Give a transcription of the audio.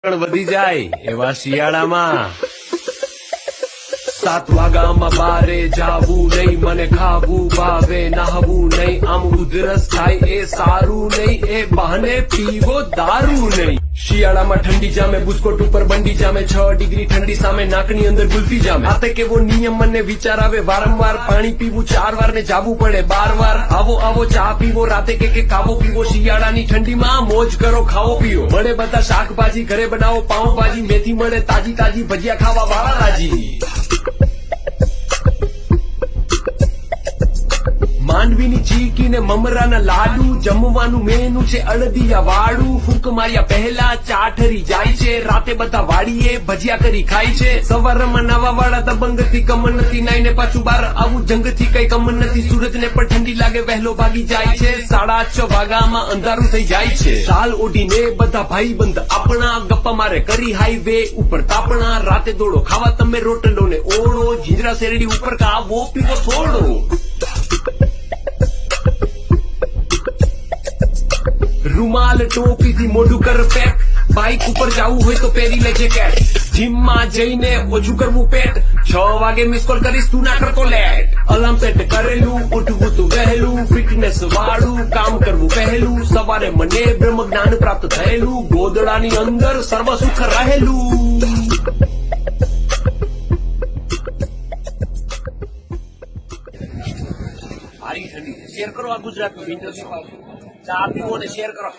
વધી જાય એવા શિયાળામાં 7 વાગામાં બારે જાવું નહીં, મને ખાવું ભાવે, નાહવું નહીં, આમ ઉધરસ થાય એ સારું નહીં, એ બહાને પીવો દારૂ નહીં. શિયાળામાં ઠંડી જામે, બુસ્કોટ ઉપર બંડી જામે, 6 ડિગ્રી ઠંડી સામે નાકની અંદર ગુલ્ફી જામે. આતે કેવો નિયમ મને વિચાર આવે, વારંવાર પાણી પીવું 4 વાર ને જાવું પડે 12 વાર. આવો આવો ચા પીવો, રાતે કે કાવો પીવો, શિયાળાની ઠંડીમાં મોજ કરો, ખાવો પીવો. મળે બધા શાકભાજી, ઘરે બનાવો પાઉંભાજી, મેથી મળે તાજી તાજી, ભજીયા ખાવા વાળા રાજી. માંડવીની ચીકી ને મમરાના લાડુ, જમવાનું મેનુ છે અડદિયા વાળું. ફૂંક માર્યા પહેલા ચા ઠરી જાય છે, રાતે બધા વાડીએ ભજીયા કરી ખાય છે. સવારમાં નાવા વાળા દબંગ થી કમર નથી, નાઈને પાછું બાર આવું જંગ થી કઈ કમર નથી. સૂરજ ને પણ ઠંડી લાગે, વહેલો ભાગી જાય છે, 6:30 વાગામાં અંધારું થઈ જાય છે. શાલ ઓઢીને બધા ભાઈ બંધ આપણા, ગપ્પા મારે કરી હાઈવે ઉપર તાપણા. રાતે દોડો ખાવા તમે રોટલો ને ઓળો, જીરા શેરડી ઉપર કાવો પીવો થોડો. રૂમાલ ટોપીથી મોઢું કર પેક, બાઇક ઉપર જવું હોય તો પહેરી લે જેકેટ. જીમમાં જઈને ઓછું કરવું પેટ, 6 વાગે મિસ કોલ કરીશ તું ના કરતો લેટ. અલાર્મ સેટ કરેલું, ઉઠવું તું વહેલું, ફિટનેસ વાળું કામ કરવું પહેલું. સવારે મને બ્રહ્મ જ્ઞાન પ્રાપ્ત થયેલું, ગોદડાની અંદર સર્વ સુખ રહેલું. સારી ઠંડી શેર કરો આ ગુજરાતનું વિન્ટર ચા પીવો ને શેર કરો.